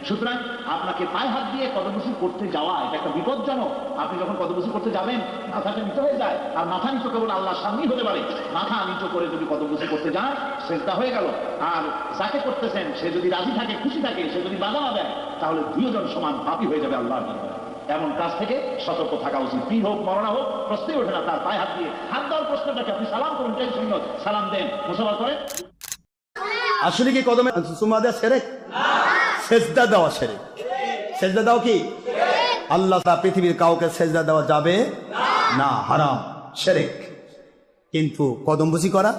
সুতরাং আপনাকে পায়ে হাত দিয়ে কদমবুসি করতে যাওয়া এটা একটা বিপজ্জনক। আপনি যখন কদমবুসি করতে যাবেন মাথাটা নিচু হয়ে যায়, আর মাথা নিচু কেবল আল্লাহর সামনেই হতে পারে। মাথা নিচু করে যদি কদমবুসি করতে যান সেজদা হয়ে গেল। আর যাকে করতেছেন সে যদি রাজি থাকে, খুশি থাকে, সে যদি বাধা না দেয়, তাহলে দুইজন সমান পাপী হয়ে যাবে আল্লাহর দরবারে। এমন কাজ থেকে সতর্ক থাকা উচিত। পীর হোক, মরনা হোক, প্রশ্নই ওঠে না তার পায়ে হাত দিয়ে। হাত দেওয়ার প্রশ্নটাকে আপনি সালাম করুন, এটাই সুন্নত। সালাম দেন, মুসাফা করেন। আসলে কি কদমে চুমা দেওয়া শিরক? সেজদা দেওয়া শিরক। সেজদা দাও কি? আল্লাহ তা পৃথিবীর কাউকে সেজদা দেওয়া যাবে না, হারাম, শিরক। কিন্তু কদম বুসি করা,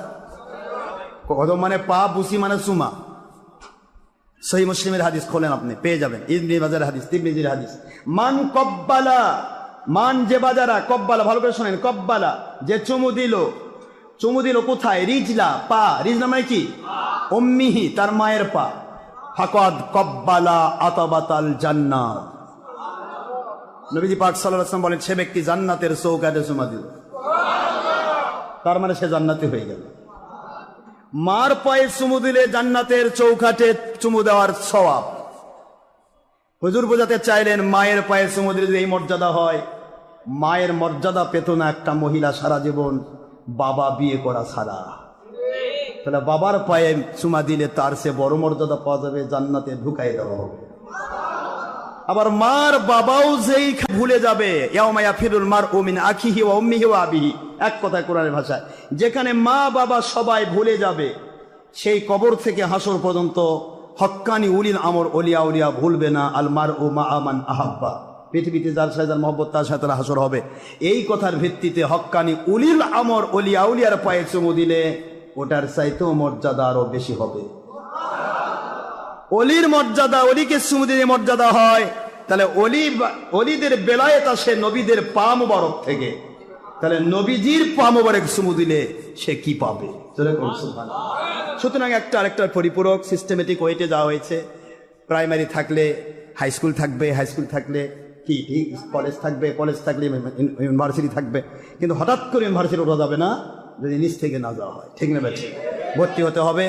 কদম মানে পা, বুসি মানে চুমা। সহিহ মুসলিমের হাদিস খোলেন, আপনি পেয়ে যাবেন। ইবনে মাজার হাদিস, তিরমিজির হাদিস। মান কব্বালা, মান যে বাজারা, কব্বালা ভালো করে শোনেন, কব্বালা যে চুমু দিল। চুমু দিল কোথায়? রিজলা, পা। রিজলা মানে কি? উম্মিহি, তার মায়ের পা। ফাকাদ কব্বালা আতাবাতাল জান্নাত। নবীজি পাক সাল্লাল্লাহু আলাইহি ওয়াসাল্লাম বলেন, সে ব্যক্তি জান্নাতের চৌকাঠে চুমা দিল, তার মানে সে জান্নাতি হয়ে গেল। মার পায়ে চুমু দিলে জান্নাতের চৌকাঠে চুমু দেওয়ার সওয়াব। হুজুর বোঝাতে চাইলেন মায়ের পায়ে চুমু দিলে যদি এই মর্যাদা হয়, মায়ের মর্যাদা পেত না একটা মহিলা সারা জীবন বাবা বিয়ে করা ছাড়া। তাহলে বাবার পায়ে চুমা দিলে তার সে বড় মর্যাদা পাওয়া যাবে, জান্নাতে ঢুকাই দেওয়া হবে। আবার মার বাবাও যেই ভুলে যাবে, ইয়াউমা ইয়াফিরুল মারউ মিন আখিহি ওয়া উম্মিহি ওয়া আবিহি, এক কথায় কোরআনের ভাষায়, যেখানে মা বাবা সবাই ভুলে যাবে, সেই কবর থেকে হাসর পর্যন্ত হক্কানি উলিল আমর ওলিয়া উলিয়া ভুলবে না। আল মারউ মা'a মান আহাব্বা, পৃথিবীতে যার সাথে যার মহব্বত তার সাথে তার হাসর হবে। এই কথার ভিত্তিতে হক্কানি উলিল আমর ওলিয়া উলিয়ার পায়ে চুমু দিলে ওটার চাইতেও মর্যাদা আরো বেশি হবে। অলির মর্যাদা, অলিকে চুমু দিলে মর্যাদা হয়, তাহলে অলিদের বেলায়েত আসে নবীদের পা মুবারক থেকে। তাহলে নবীজির পা মুবারক চুমু দিলে সে কি পাবে? সুতরাং একটা আরেকটার পরিপূরক সিস্টেমেটিক ওয়েটে যাওয়া হয়েছে। প্রাইমারি থাকলে হাই স্কুল থাকবে, হাই স্কুল থাকলে কি কলেজ থাকবে, কলেজ থাকলে ইউনিভার্সিটি থাকবে। কিন্তু হঠাৎ করে ইউনিভার্সিটি ওঠা যাবে না যদি নিচ থেকে না যাওয়া হয়, ঠিক না বেঠিক? ভর্তি হতে হবে।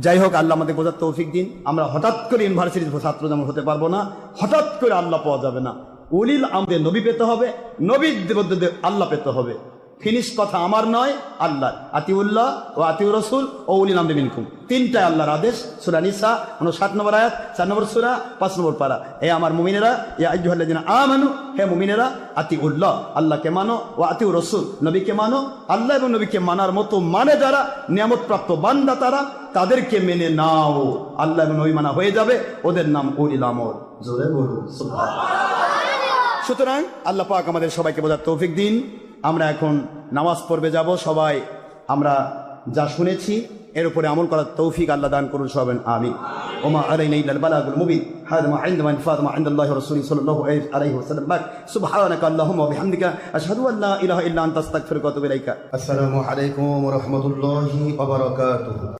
যাই হোক, আল্লাহ আমাদের বোঝার তৌফিক দিন। আমরা হঠাৎ করে ইউনিভার্সিটির ছাত্র যেমন হতে পারবো না, হঠাৎ করে আল্লাহ পাওয়া যাবে না। উলিল আমাদের নবী পেতে হবে, নবীর মধ্যে আল্লাহ পেতে হবে। ফিনিশ কথা আমার নয়, আল্লাহ। আতিউল্লাহ ও আতিউর রাসূল ও উলিল আমরি মিনকুম, তিনটাই আল্লাহর আদেশ। সূরা নিসা 59 নম্বর আয়াত, 4 নম্বর সূরা, 5 নম্বর পারা। হে আমার মুমিনেরা, ইয়া আইয়ুহাল্লাযিনা আমানু, হে মুমিনেরা, আতিউল্লাহ, আল্লাহকে মানো, ও আতিউর রাসূল, নবীকে মানো। আল্লাহ এবং নবীকে মানার মতো মানে যারা নিয়ামত প্রাপ্ত বান্দা, তাদেরকে মেনে নাও। আল্লাহ এবং নবী মানা হয়ে যাবে, ওদের নাম উলিল আমর। জোরে বলুন সুবহানাল্লাহ। সুতরাং আল্লাহ পাক আমাদের সবাইকে বোঝার তৌফিক দিন। আমরা এখন নামাজ পড়বে যাব। সবাই আমরা যা শুনেছি এর উপরে আমল করার তৌফিক আল্লাহ দান করুন সবাই, আমিন। ওমা আলাইনা ইল্লাল বালাগুল মুবিন। হাযা মা ইনদা মান ফাতমা ইনদাল্লাহি ওয়া রাসূলিহি সাল্লাল্লাহু আলাইহি ওয়াসাল্লাম। সুবহানাকা আল্লাহুম্মা ওয়া বিহামদিকা আশহাদু আল লা ইলাহা ইল্লা আনতা আস্তাগফিরুকা ওয়া আতুবু ইলাইকা। আসসালামু আলাইকুম ওয়া রাহমাতুল্লাহি ওয়া বারাকাতুহু।